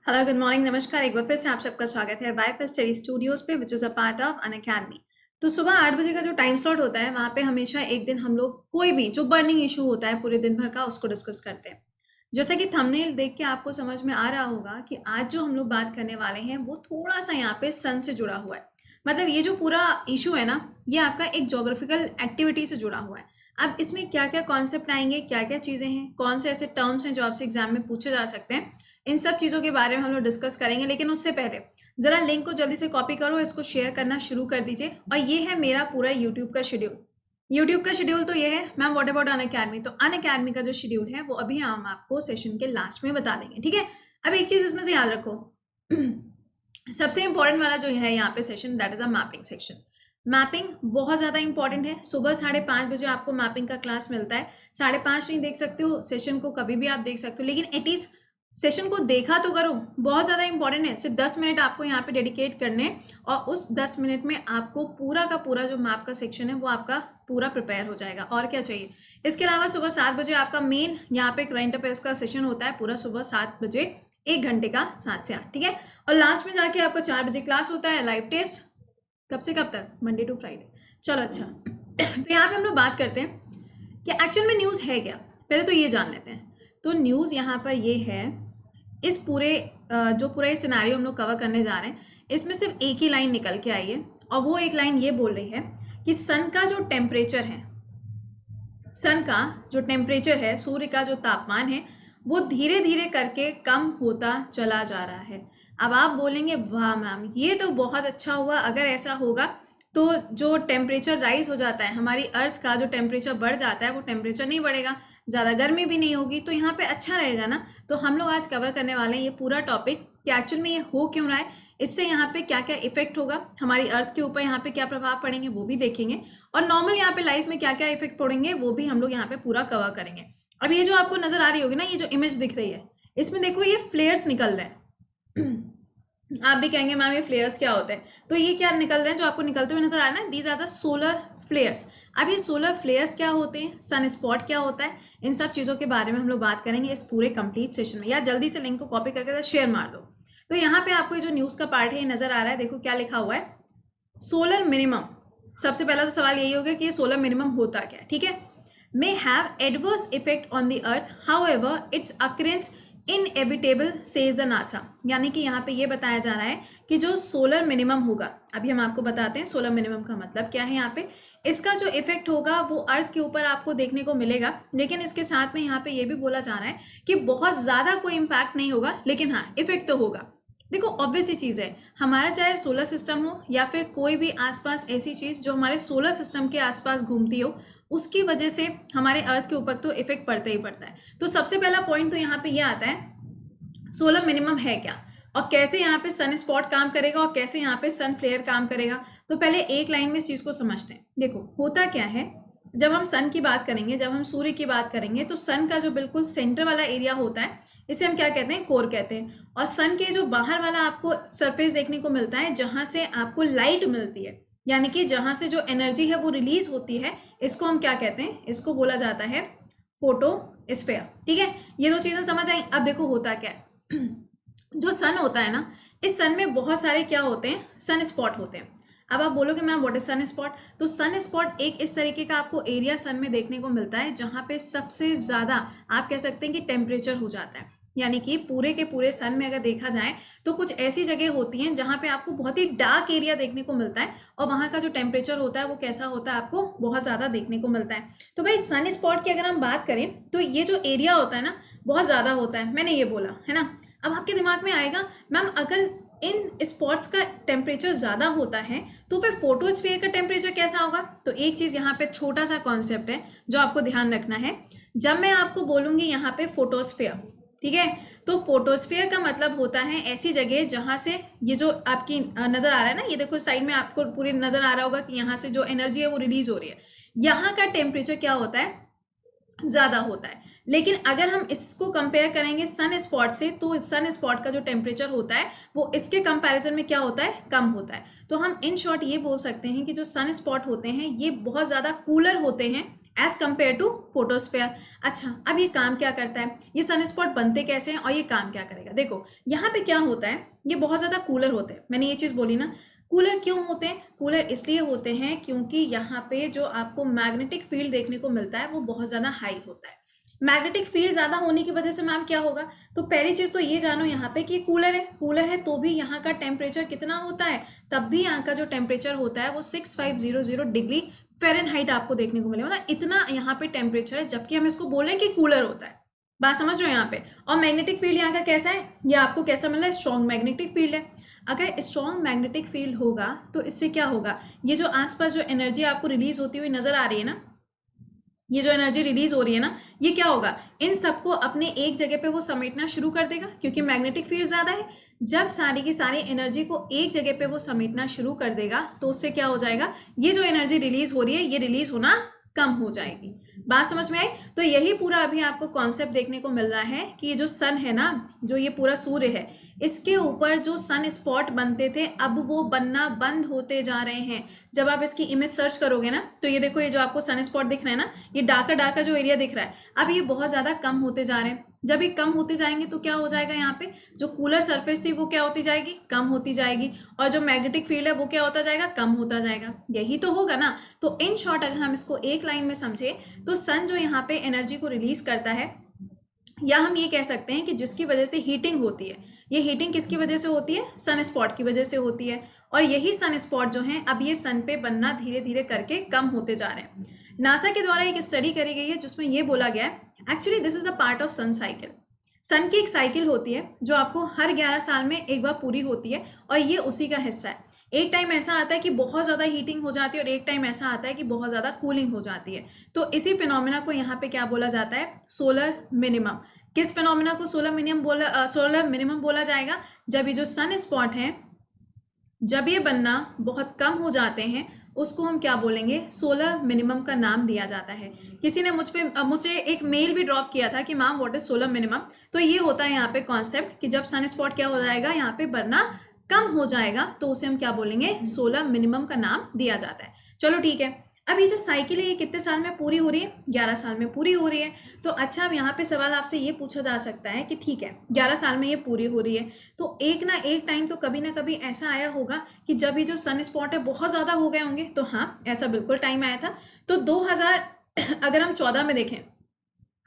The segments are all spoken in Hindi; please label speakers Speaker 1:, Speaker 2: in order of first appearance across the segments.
Speaker 1: हेलो गुड मॉर्निंग नमस्कार। एक बार फिर से आप सबका स्वागत है वाईएफ स्टडी स्टूडियोज पे which is a part of Unacademy. तो सुबह 8 बजे का जो टाइम स्लॉट होता है वहाँ पे हमेशा एक दिन हम लोग कोई भी जो बर्निंग इशू होता है पूरे दिन भर का उसको डिस्कस करते हैं। जैसा कि थंबनेल देख के आपको समझ में आ रहा होगा कि आज जो हम लोग बात करने वाले हैं वो थोड़ा सा यहाँ पे सन से जुड़ा हुआ है। मतलब ये जो पूरा इशू है ना, ये आपका एक जोग्राफिकल एक्टिविटी से जुड़ा हुआ है। अब इसमें क्या क्या कॉन्सेप्ट आएंगे, क्या क्या चीज़ें हैं, कौन से ऐसे टर्म्स हैं जो आपसे एग्जाम में पूछे जा सकते हैं, इन सब चीज़ों के बारे में हम लोग डिस्कस करेंगे। लेकिन उससे पहले ज़रा लिंक को जल्दी से कॉपी करो, इसको शेयर करना शुरू कर दीजिए। और ये है मेरा पूरा यूट्यूब का शेड्यूल। यूट्यूब का शेड्यूल तो ये है मैम, व्हाट अबाउट अनअकैडमी। तो अनअकैडमी का जो शेड्यूल है वो अभी हम आपको सेशन के लास्ट में बता देंगे, ठीक है। अब एक चीज़ इसमें से याद रखो सबसे इंपॉर्टेंट वाला जो है यहाँ पे session, that is a mapping section. Mapping बहुत ज़्यादा इंपॉर्टेंट है। सुबह 5:30 बजे आपको मैपिंग का क्लास मिलता है। 5:30 नहीं देख सकते हो सेशन को, कभी भी आप देख सकते हो, लेकिन एटलीस्ट सेशन को देखा तो करो। बहुत ज़्यादा इंपॉर्टेंट है। सिर्फ 10 मिनट आपको यहाँ पे डेडिकेट करने, और उस 10 मिनट में आपको पूरा का पूरा जो मैप का सेक्शन है वो आपका पूरा प्रिपेयर हो जाएगा। और क्या चाहिए। इसके अलावा सुबह 7 बजे आपका मेन यहाँ पे करंट अफेयर्स का सेशन होता है, पूरा सुबह 7 बजे, 1 घंटे का, 7 से 8, ठीक है। और लास्ट में जाके आपका 4 बजे क्लास होता है, लाइव टेस्ट। कब से कब तक, मंडे टू फ्राइडे। चलो अच्छा तो यहाँ पे हम लोग बात करते हैं कि एक्चुअल में न्यूज़ है क्या। पहले तो ये जान लेते हैं। तो न्यूज़ यहाँ पर ये है, इस पूरे जो पूरा ये सिनेरियो हम लोग कवर करने जा रहे हैं, इसमें सिर्फ एक ही लाइन निकल के आई है, और वो एक लाइन ये बोल रही है कि सन का जो टेम्परेचर है, सन का जो टेम्परेचर है, सूर्य का जो तापमान है, वो धीरे धीरे करके कम होता चला जा रहा है। अब आप बोलेंगे वाह मैम ये तो बहुत अच्छा हुआ, अगर ऐसा होगा तो जो टेम्परेचर राइज हो जाता है, हमारी अर्थ का जो टेम्परेचर बढ़ जाता है वो टेम्परेचर नहीं बढ़ेगा, ज़्यादा गर्मी भी नहीं होगी, तो यहाँ पे अच्छा रहेगा ना। तो हम लोग आज कवर करने वाले हैं ये पूरा टॉपिक कि एक्चुअल में ये हो क्यों रहा है, इससे यहाँ पे क्या क्या इफेक्ट होगा, हमारी अर्थ के ऊपर यहाँ पे क्या प्रभाव पड़ेंगे वो भी देखेंगे, और नॉर्मल यहाँ पे लाइफ में क्या क्या इफेक्ट पड़ेंगे वो भी हम लोग यहाँ पे पूरा कवर करेंगे। अब ये जो आपको नजर आ रही होगी ना, ये जो इमेज दिख रही है, इसमें देखो ये फ्लेयर्स निकल रहे हैं आप भी कहेंगे मैम ये फ्लेयर्स क्या होते हैं, तो ये क्या निकल रहे हैं जो आपको निकलते हुए नजर आ रहा है ना, these are the solar flares. अब ये सोलर फ्लेयर्स क्या होते हैं, सन स्पॉट क्या होता है, इन सब चीज़ों के बारे में हम लोग बात करेंगे इस पूरे कंप्लीट सेशन में। या जल्दी से लिंक को कॉपी करके शेयर मार दो। तो यहाँ पे आपको ये जो न्यूज़ का पार्ट है ये नजर आ रहा है, देखो क्या लिखा हुआ है, सोलर मिनिमम। सबसे पहला तो सवाल यही होगा कि ये सोलर मिनिमम होता क्या है, ठीक है। May have adverse effect on the earth, however it's occurrence inevitable says the NASA. यानी कि यहाँ पे ये बताया जा रहा है कि जो सोलर मिनिमम होगा, अभी हम आपको बताते हैं सोलर मिनिमम का मतलब क्या है। यहाँ पे इसका जो इफेक्ट होगा वो अर्थ के ऊपर आपको देखने को मिलेगा, लेकिन इसके साथ में यहाँ पे ये भी बोला जा रहा है कि बहुत ज़्यादा कोई इम्पैक्ट नहीं होगा, लेकिन हाँ इफेक्ट तो होगा। देखो ऑब्वियस ही चीज़ है, हमारा चाहे सोलर सिस्टम हो या फिर कोई भी आसपास ऐसी चीज़ जो हमारे सोलर सिस्टम के आसपास घूमती हो, उसकी वजह से हमारे अर्थ के ऊपर तो इफेक्ट पड़ता ही पड़ता है। तो सबसे पहला पॉइंट तो यहाँ पे ये आता है सोलर मिनिमम है क्या, और कैसे यहाँ पे सन स्पॉट काम करेगा, और कैसे यहाँ पे सन फ्लेयर काम करेगा। तो पहले एक लाइन में इस चीज़ को समझते हैं। देखो होता क्या है, जब हम सन की बात करेंगे, जब हम सूर्य की बात करेंगे, तो सन का जो बिल्कुल सेंटर वाला एरिया होता है इसे हम क्या कहते हैं, कोर कहते हैं। और सन के जो बाहर वाला आपको सरफेस देखने को मिलता है जहां से आपको लाइट मिलती है, यानी कि जहां से जो एनर्जी है वो रिलीज होती है, इसको हम क्या कहते हैं, इसको बोला जाता है फोटोस्फेयर, ठीक है। ये दो चीजें समझ आई। अब देखो होता क्या है जो सन होता है ना, इस सन में बहुत सारे क्या होते हैं, सन स्पॉट होते हैं। अब आप बोलोगे ma'am what is sunspot. तो सन स्पॉट एक इस तरीके का आपको एरिया सन में देखने को मिलता है जहां पे सबसे ज्यादा आप कह सकते हैं कि टेम्परेचर हो जाता है। यानी कि पूरे के पूरे सन में अगर देखा जाए तो कुछ ऐसी जगह होती हैं जहां पे आपको बहुत ही डार्क एरिया देखने को मिलता है, और वहां का जो टेम्परेचर होता है वो कैसा होता है, आपको बहुत ज्यादा देखने को मिलता है। तो भाई सन स्पॉट की अगर हम बात करें तो ये जो एरिया होता है ना बहुत ज्यादा होता है, मैंने ये बोला है ना। अब आपके दिमाग में आएगा मैम अगर इन स्पॉट्स का टेम्परेचर ज़्यादा होता है तो फिर फोटोस्फीयर का टेम्परेचर कैसा होगा। तो एक चीज़ यहाँ पे छोटा सा कॉन्सेप्ट है जो आपको ध्यान रखना है। जब मैं आपको बोलूँगी यहाँ पे फोटोस्फीयर, ठीक है, तो फोटोस्फीयर का मतलब होता है ऐसी जगह जहाँ से ये जो आपकी नज़र आ रहा है ना, ये देखो साइड में आपको पूरी नज़र आ रहा होगा कि यहाँ से जो एनर्जी है वो रिलीज हो रही है, यहाँ का टेम्परेचर क्या होता है, ज़्यादा होता है। लेकिन अगर हम इसको कंपेयर करेंगे सन स्पॉट से, तो सन स्पॉट का जो टेम्परेचर होता है वो इसके कंपैरिजन में क्या होता है, कम होता है। तो हम इन शॉर्ट ये बोल सकते हैं कि जो सन स्पॉट होते हैं ये बहुत ज़्यादा कूलर होते हैं एज कंपेयर टू फोटोस्फेयर। अच्छा, अब ये काम क्या करता है, ये सन स्पॉट बनते कैसे हैं और ये काम क्या करेगा। देखो यहाँ पे क्या होता है, ये बहुत ज़्यादा कूलर होते हैं, मैंने ये चीज़ बोली ना। कूलर क्यों होते हैं, कूलर इसलिए होते हैं क्योंकि यहाँ पे जो आपको मैग्नेटिक फील्ड देखने को मिलता है वो बहुत ज़्यादा हाई होता है। मैग्नेटिक फील्ड ज़्यादा होने की वजह से मैम क्या होगा, तो पहली चीज़ तो ये जानो यहाँ पे कि कूलर है, कूलर है तो भी यहाँ का टेम्परेचर कितना होता है, तब भी यहाँ का जो टेम्परेचर होता है वो 6500 डिग्री फ़ारेनहाइट आपको देखने को मिलेगा। मतलब इतना यहाँ पे टेम्परेचर है, जबकि हम इसको बोल रहे हैं कि कूलर होता है। बात समझ रहे हो यहाँ पे। और मैग्नेटिक फील्ड यहाँ का कैसा है, ये आपको कैसा मिल रहा है, स्ट्रॉन्ग मैग्नेटिक फील्ड है। अगर स्ट्रॉन्ग मैग्नेटिक फील्ड होगा तो इससे क्या होगा, ये जो आसपास जो एनर्जी आपको रिलीज होती हुई नजर आ रही है ना, ये जो एनर्जी रिलीज हो रही है ना, ये क्या होगा, इन सबको अपने एक जगह पे वो समेटना शुरू कर देगा, क्योंकि मैग्नेटिक फील्ड ज्यादा है। जब सारी की सारी एनर्जी को एक जगह पे वो समेटना शुरू कर देगा तो उससे क्या हो जाएगा, ये जो एनर्जी रिलीज हो रही है ये रिलीज होना कम हो जाएगी। बात समझ में आई। तो यही पूरा अभी आपको कॉन्सेप्ट देखने को मिल रहा है कि ये जो सन है ना, जो ये पूरा सूर्य है, इसके ऊपर जो सन स्पॉट बनते थे अब वो बनना बंद होते जा रहे हैं। जब आप इसकी इमेज सर्च करोगे ना, तो ये देखो, ये जो आपको सन स्पॉट दिख रहा है ना, ये डार्कर डार्कर जो एरिया दिख रहा है, अब ये बहुत ज्यादा कम होते जा रहे हैं। जब ये कम होते जाएंगे तो क्या हो जाएगा, यहाँ पे जो कूलर सरफेस थी वो क्या होती जाएगी, कम होती जाएगी, और जो मैग्नेटिक फील्ड है वो क्या होता जाएगा, कम होता जाएगा। यही तो होगा ना। तो इन शॉर्ट अगर हम इसको एक लाइन में समझे तो सन जो यहाँ पे एनर्जी को रिलीज करता है, या हम ये कह सकते हैं कि जिसकी वजह से हीटिंग होती है, ये हीटिंग किसकी वजह से होती है, सन स्पॉट की वजह से होती है। और यही सन स्पॉट जो हैं अब ये सन पे बनना धीरे धीरे करके कम होते जा रहे हैं। नासा के द्वारा एक स्टडी करी गई है जिसमें ये बोला गया है, actually this is a part of sun cycle. Sun की एक साइकिल होती है जो आपको हर 11 साल में एक बार पूरी होती है, और ये उसी का हिस्सा है। एक टाइम ऐसा आता है कि बहुत ज़्यादा हीटिंग हो जाती है और एक टाइम ऐसा आता है कि बहुत ज़्यादा कूलिंग हो जाती है। तो इसी फिनोमिना को यहाँ पे क्या बोला जाता है, सोलर मिनिमम। किस फिनोमिना को सोलर मिनिमम बोला जाएगा, जब ये जो सन स्पॉट है जब ये बनना बहुत कम हो जाते हैं उसको हम क्या बोलेंगे, सोलर मिनिमम का नाम दिया जाता है। किसी ने मुझे एक मेल भी ड्रॉप किया था कि ma'am what is solar minimum. तो ये होता है यहाँ पे कॉन्सेप्ट कि जब सन स्पॉट क्या हो जाएगा, यहाँ पे बनना कम हो जाएगा तो उसे हम क्या बोलेंगे, सोलर मिनिमम का नाम दिया जाता है। चलो ठीक है। अब ये जो साइकिल है ये कितने साल में पूरी हो रही है, 11 साल में पूरी हो रही है। तो अच्छा, अब यहाँ पे सवाल आपसे ये पूछा जा सकता है कि ठीक है 11 साल में ये पूरी हो रही है, तो एक ना एक टाइम तो कभी ना कभी ऐसा आया होगा कि जब ये जो सन स्पॉट है बहुत ज़्यादा हो गए होंगे। तो हाँ, ऐसा बिल्कुल टाइम आया था। तो 2000 अगर हम 14 में देखें,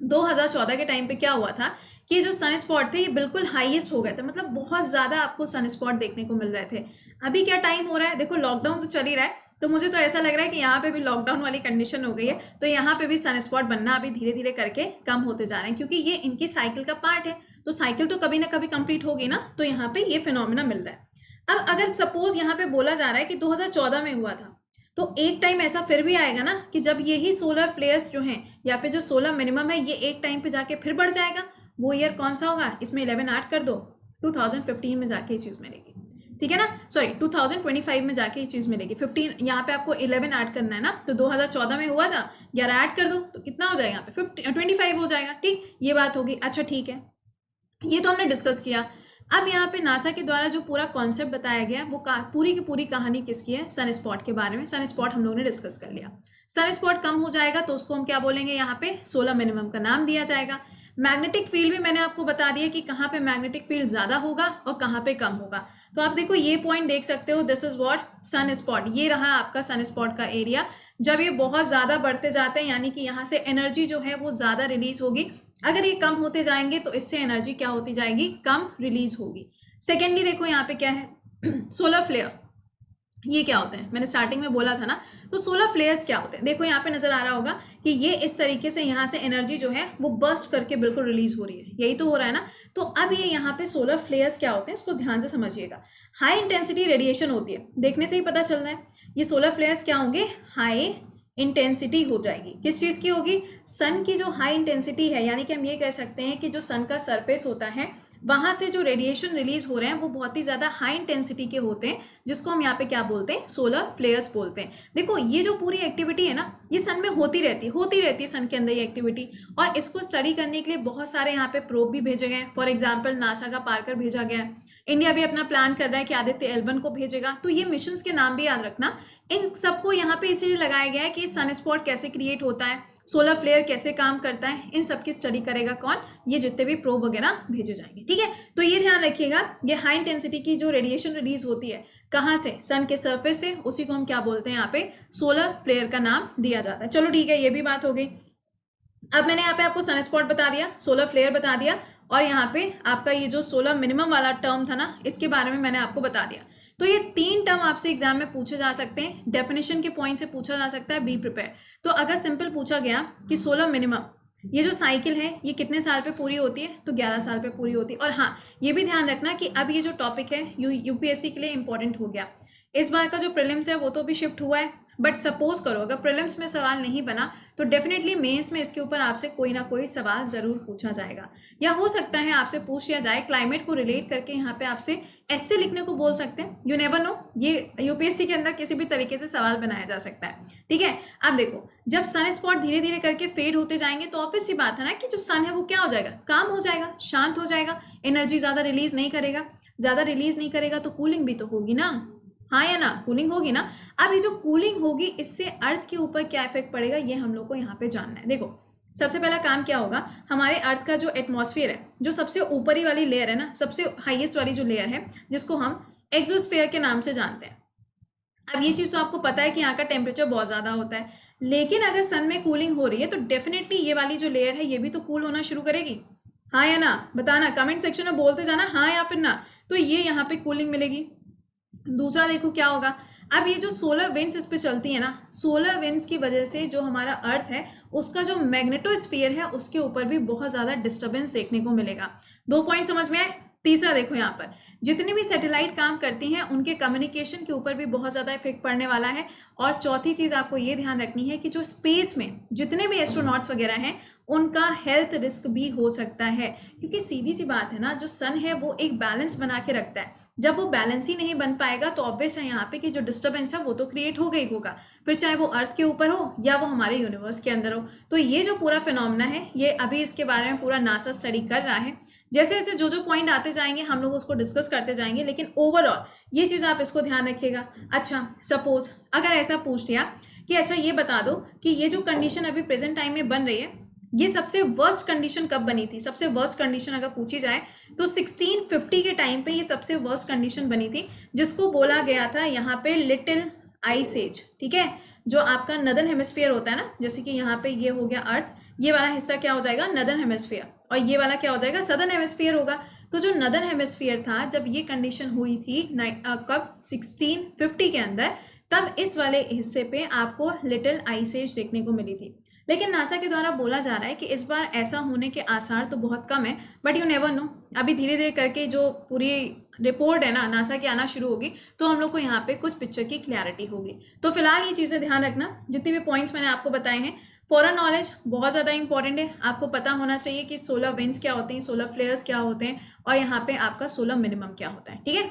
Speaker 1: 2014 के टाइम पे क्या हुआ था कि जो सन स्पॉट थे ये बिल्कुल हाईएस्ट हो गए थे, मतलब बहुत ज़्यादा आपको सन स्पॉट देखने को मिल रहे थे। अभी क्या टाइम हो रहा है, देखो लॉकडाउन तो चल ही रहा है, तो मुझे तो ऐसा लग रहा है कि यहाँ पे भी लॉकडाउन वाली कंडीशन हो गई है, तो यहाँ पे भी सन स्पॉट बनना अभी धीरे धीरे करके कम होते जा रहे हैं, क्योंकि ये इनकी साइकिल का पार्ट है। तो साइकिल तो कभी ना कभी कंप्लीट होगी ना, तो यहाँ पे ये फिनोमिना मिल रहा है। अब अगर सपोज यहाँ पे बोला जा रहा है कि 2014 में हुआ था, तो एक टाइम ऐसा फिर भी आएगा ना कि जब यही सोलर फ्लेयर्स जो हैं या फिर जो सोलर मिनिमम है ये एक टाइम पे जाके फिर बढ़ जाएगा। वो ईयर कौन सा होगा, इसमें 11 ऐड कर दो, 2015 में जाके ये चीज़ मिलेगी, ठीक है ना, सॉरी 2025 में जाके ये चीज़ मिलेगी। 15 यहाँ पे आपको 11 ऐड करना है ना, तो 2014 में हुआ था, 11 ऐड कर दो तो कितना हो जाएगा, यहाँ पे 25 हो जाएगा। ठीक, ये बात होगी। अच्छा ठीक है, ये तो हमने डिस्कस किया। अब यहाँ पे नासा के द्वारा जो पूरा कॉन्सेप्ट बताया गया वो पूरी की पूरी कहानी किसकी है, सन स्पॉट के बारे में। सन स्पॉट हम लोगों ने डिस्कस कर लिया। सन स्पॉट कम हो जाएगा तो उसको हम क्या बोलेंगे, यहाँ पे सोलर मिनिमम का नाम दिया जाएगा। मैग्नेटिक फील्ड भी मैंने आपको बता दिया कि कहाँ पे मैग्नेटिक फील्ड ज्यादा होगा और कहाँ पे कम होगा। तो आप देखो ये पॉइंट देख सकते हो, this is what sunspot. ये रहा आपका सन स्पॉट का एरिया। जब ये बहुत ज्यादा बढ़ते जाते हैं यानी कि यहाँ से एनर्जी जो है वो ज्यादा रिलीज होगी। अगर ये कम होते जाएंगे तो इससे एनर्जी क्या होती जाएगी, कम रिलीज होगी। सेकेंडली देखो यहाँ पे क्या है, सोलर फ्लेयर। ये क्या होते हैं, मैंने स्टार्टिंग में बोला था ना। तो सोलर फ्लेयर्स क्या होते हैं, देखो यहाँ पे नजर आ रहा होगा कि ये इस तरीके से यहाँ से एनर्जी जो है वो बर्स्ट करके बिल्कुल रिलीज हो रही है, यही तो हो रहा है ना। तो अब ये यहाँ पे सोलर फ्लेयर्स क्या होते हैं इसको ध्यान से समझिएगा। हाई इंटेंसिटी रेडिएशन होती है, देखने से ही पता चल रहा है। ये सोलर फ्लेयर्स क्या होंगे, हाई इंटेंसिटी हो जाएगी। किस चीज की होगी, सन की जो हाई इंटेंसिटी है, यानी कि हम ये कह सकते हैं कि जो सन का सरफेस होता है वहां से जो रेडिएशन रिलीज हो रहे हैं वो बहुत ही ज्यादा हाई इंटेंसिटी के होते हैं, जिसको हम यहाँ पे क्या बोलते हैं, सोलर फ्लेयर्स बोलते हैं। देखो ये जो पूरी एक्टिविटी है ना, ये सन में होती रहती है सन के अंदर ये एक्टिविटी। और इसको स्टडी करने के लिए बहुत सारे यहाँ पे प्रोब भी भेजे गए हैं। फॉर एग्जाम्पल नासा का पार्कर भेजा गया है, इंडिया भी अपना प्लान कर रहा है कि आदित्य L1 को भेजेगा। तो ये मिशन के नाम भी याद रखना। इन सबको यहाँ पे इसीलिए लगाया गया है कि सन स्पॉट कैसे क्रिएट होता है सोलर फ्लेयर कैसे काम करता है, इन सब की स्टडी करेगा कौन, ये जितने भी प्रोब वगैरह भेजे जाएंगे। ठीक है, तो ये ध्यान रखिएगा, ये हाई इंटेंसिटी की जो रेडिएशन रिलीज होती है कहाँ से, सन के सरफेस से, उसी को हम क्या बोलते हैं यहाँ पे, सोलर फ्लेयर का नाम दिया जाता है। चलो ठीक है, ये भी बात हो गई। अब मैंने यहाँ पे आपको सन स्पॉट बता दिया, सोलर फ्लेयर बता दिया, और यहाँ पे आपका ये जो सोलर मिनिमम वाला टर्म था ना, इसके बारे में मैंने आपको बता दिया। तो ये 3 टर्म आपसे एग्जाम में पूछे जा सकते हैं, डेफिनेशन के पॉइंट से पूछा जा सकता है, बी प्रिपेयर। तो अगर सिंपल पूछा गया कि सोलर मिनिमम ये जो साइकिल है ये कितने साल पे पूरी होती है, तो 11 साल पे पूरी होती है। और हाँ, ये भी ध्यान रखना कि अब ये जो टॉपिक है यूपीएससी के लिए इंपॉर्टेंट हो गया। इस बार का जो प्रीलिम्स है वो तो भी शिफ्ट हुआ है, बट सपोज करो अगर प्रीलिम्स में सवाल नहीं बना तो डेफिनेटली मेंस में इसके ऊपर आपसे कोई ना कोई सवाल जरूर पूछा जाएगा, या हो सकता है आपसे पूछ लिया जाए क्लाइमेट को रिलेट करके, यहाँ पे आपसे ऐसे लिखने को बोल सकते हैं, यू नेवर नो, ये यूपीएससी के अंदर किसी भी तरीके से सवाल बनाया जा सकता है। ठीक है, अब देखो जब सन स्पॉट धीरे धीरे करके फेड होते जाएंगे तो ऑब्वियस सी बात है ना कि जो सन है वो क्या हो जाएगा, काम हो जाएगा, शांत हो जाएगा, एनर्जी ज्यादा रिलीज नहीं करेगा, ज्यादा रिलीज नहीं करेगा तो कूलिंग भी तो होगी ना, हाँ या ना, कूलिंग होगी ना। अब ये जो कूलिंग होगी इससे अर्थ के ऊपर क्या इफेक्ट पड़ेगा ये हम लोग को यहाँ पे जानना है। देखो सबसे पहला काम क्या होगा, हमारे अर्थ का जो एटमॉस्फेयर है, जो सबसे ऊपरी वाली लेयर है ना, सबसे हाईएस्ट वाली जो लेयर है जिसको हम एक्सोस्फेयर के नाम से जानते हैं। अब ये चीज तो आपको पता है कि यहाँ का टेम्परेचर बहुत ज्यादा होता है, लेकिन अगर सन में कूलिंग हो रही है तो डेफिनेटली ये वाली जो लेयर है ये भी तो कूल होना शुरू करेगी, हाँ या ना, बताना कमेंट सेक्शन में बोलते जाना हाँ या फिर ना। तो ये यहाँ पे कूलिंग मिलेगी। दूसरा देखो क्या होगा, अब ये जो सोलर विंड्स इस पे चलती है ना, सोलर विंड्स की वजह से जो हमारा अर्थ है उसका जो मैग्नेटोस्फीयर है उसके ऊपर भी बहुत ज्यादा डिस्टर्बेंस देखने को मिलेगा। 2 पॉइंट समझ में आए। तीसरा देखो यहाँ पर जितनी भी सैटेलाइट काम करती हैं उनके कम्युनिकेशन के ऊपर भी बहुत ज्यादा इफेक्ट पड़ने वाला है। और चौथी चीज आपको ये ध्यान रखनी है कि जो स्पेस में जितने भी एस्ट्रोनॉट्स वगैरह हैं उनका हेल्थ रिस्क भी हो सकता है, क्योंकि सीधी सी बात है ना, जो सन है वो एक बैलेंस बना के रखता है, जब वो बैलेंस ही नहीं बन पाएगा तो ऑब्वियस है यहाँ पे कि जो डिस्टर्बेंस है वो तो क्रिएट हो गई होगा, फिर चाहे वो अर्थ के ऊपर हो या वो हमारे यूनिवर्स के अंदर हो। तो ये जो पूरा फिनोमेना है ये अभी इसके बारे में पूरा नासा स्टडी कर रहा है। जैसे जैसे जो पॉइंट आते जाएंगे हम लोग उसको डिस्कस करते जाएंगे, लेकिन ओवरऑल ये चीज आप इसको ध्यान रखिएगा। अच्छा सपोज अगर ऐसा पूछ लिया कि अच्छा ये बता दो कि ये जो कंडीशन अभी प्रेजेंट टाइम में बन रही है ये सबसे वर्स्ट कंडीशन कब बनी थी, सबसे वर्स्ट कंडीशन अगर पूछी जाए तो 1650 के टाइम पे ये सबसे वर्स्ट कंडीशन बनी थी, जिसको बोला गया था यहाँ पे लिटिल आइस एज। ठीक है, जो आपका नदर्न हेमिस्फीयर होता है ना, जैसे कि यहाँ पे ये हो गया अर्थ, ये वाला हिस्सा क्या हो जाएगा नदर्न हेमिस्फीयर, और ये वाला क्या हो जाएगा सदर्न हेमिस्फीयर होगा। तो जो नदर्न हेमिस्फीयर था जब ये कंडीशन हुई थी कब 1650 के अंदर, तब इस वाले हिस्से पे आपको लिटिल आइस एज देखने को मिली थी। लेकिन नासा के द्वारा बोला जा रहा है कि इस बार ऐसा होने के आसार तो बहुत कम है, बट यू नेवर नो, अभी धीरे धीरे करके जो पूरी रिपोर्ट है ना नासा की आना शुरू होगी तो हम लोग को यहाँ पे कुछ पिक्चर की क्लैरिटी होगी। तो फिलहाल ये चीज़ें ध्यान रखना, जितने भी पॉइंट्स मैंने आपको बताए हैं। फॉरन नॉलेज बहुत ज़्यादा इंपॉर्टेंट है, आपको पता होना चाहिए कि सोलर विंड्स क्या होते हैं, सोलर फ्लेयर्स क्या होते हैं, और यहाँ पे आपका सोलर मिनिमम क्या होता है। ठीक है,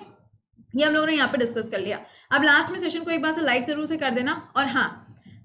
Speaker 1: ये हम लोगों ने यहाँ पे डिस्कस कर लिया। अब लास्ट में सेशन को एक बार से लाइक जरूर से कर देना। और हाँ,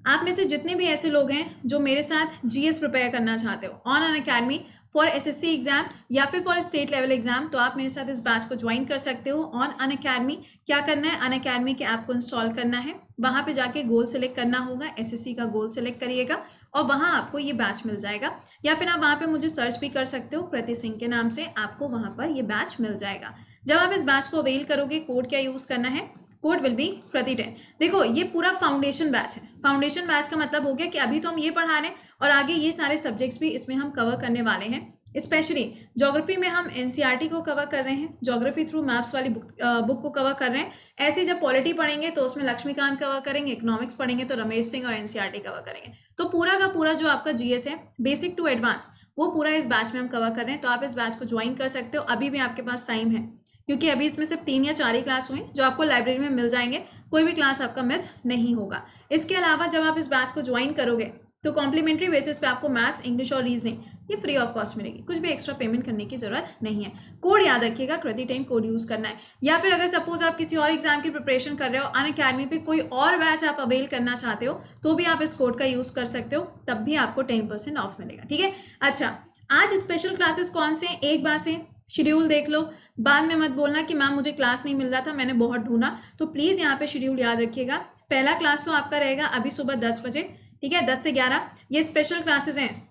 Speaker 1: आप में से जितने भी ऐसे लोग हैं जो मेरे साथ जीएस प्रिपेयर करना चाहते हो on Unacademy for SSC exam या फिर फॉर स्टेट लेवल एग्जाम, तो आप मेरे साथ इस बैच को ज्वाइन कर सकते हो ऑन अनअकैडमी। क्या करना है, अनअकैडमी के ऐप को इंस्टॉल करना है, वहां पे जाके गोल सेलेक्ट करना होगा, एसएससी का गोल सेलेक्ट करिएगा और वहां आपको ये बैच मिल जाएगा। या फिर आप वहां पे मुझे सर्च भी कर सकते हो कृति सिंह के नाम से, आपको वहां पर ये बैच मिल जाएगा। जब आप इस बैच को अवेल करोगे, कोड क्या यूज करना है, कोड विल बी प्रति10। देखो ये पूरा फाउंडेशन बैच है। फाउंडेशन बैच का मतलब हो गया कि अभी तो हम ये पढ़ा रहे हैं और आगे ये सारे सब्जेक्ट्स भी इसमें हम कवर करने वाले हैं। स्पेशली ज्योग्राफी में हम एनसीईआरटी को कवर कर रहे हैं, ज्योग्राफी थ्रू मैप्स वाली बुक को कवर कर रहे हैं। ऐसे जब पॉलिटी पढ़ेंगे तो उसमें लक्ष्मीकांत कवर करेंगे, इकोनॉमिक्स पढ़ेंगे तो रमेश सिंह और एनसीईआरटी कवर करेंगे। तो पूरा का पूरा जो आपका जीएस है बेसिक टू एडवांस, वो पूरा इस बैच में हम कवर कर रहे हैं। तो आप इस बैच को ज्वाइन कर सकते हो, अभी भी आपके पास टाइम है, क्योंकि अभी इसमें सिर्फ 3 या 4 ही क्लास हुए जो आपको लाइब्रेरी में मिल जाएंगे, कोई भी क्लास आपका मिस नहीं होगा। इसके अलावा जब आप इस बैच को ज्वाइन करोगे तो कॉम्प्लीमेंट्री बेसिस पे आपको मैथ्स, इंग्लिश और रीजनिंग ये फ्री ऑफ कॉस्ट मिलेगी, कुछ भी एक्स्ट्रा पेमेंट करने की जरूरत नहीं है। कोड याद रखिएगा, कृति10 कोड यूज करना है। या फिर अगर सपोज आप किसी और एग्जाम की प्रिपरेशन कर रहे हो, अनअकैडमी पे कोई और बैच आप अवेल करना चाहते हो, तो भी आप इस कोड का यूज कर सकते हो, तब भी आपको 10% ऑफ मिलेगा। ठीक है, अच्छा आज स्पेशल क्लासेस कौन से, एक बार से शेड्यूल देख लो, बाद में मत बोलना कि मैम मुझे क्लास नहीं मिल रहा था, मैंने बहुत ढूंढा। तो प्लीज यहाँ पे शेड्यूल याद रखिएगा। पहला क्लास तो आपका रहेगा अभी सुबह 10 बजे, ठीक है, 10 से 11 ये स्पेशल क्लासेस हैं।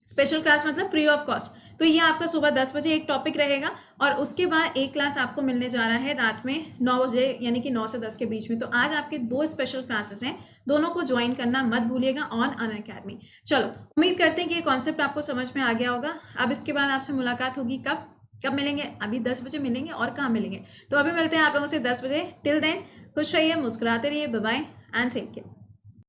Speaker 1: स्पेशल क्लास मतलब फ्री ऑफ कॉस्ट। तो ये आपका सुबह 10 बजे एक टॉपिक रहेगा और उसके बाद एक क्लास आपको मिलने जा रहा है रात में 9 बजे, यानी कि 9 से 10 के बीच में। तो आज आपके 2 स्पेशल क्लासेस हैं, दोनों को ज्वाइन करना मत भूलिएगा ऑन अनअकैडमी। चलो, उम्मीद करते हैं कि ये कॉन्सेप्ट आपको समझ में आ गया होगा। अब इसके बाद आपसे मुलाकात होगी कब कब मिलेंगे? अभी 10 बजे मिलेंगे, और कहाँ मिलेंगे? तो अभी मिलते हैं आप लोगों से 10 बजे। टिल देन खुश रहिए, मुस्कुराते रहिए, bye bye and take care.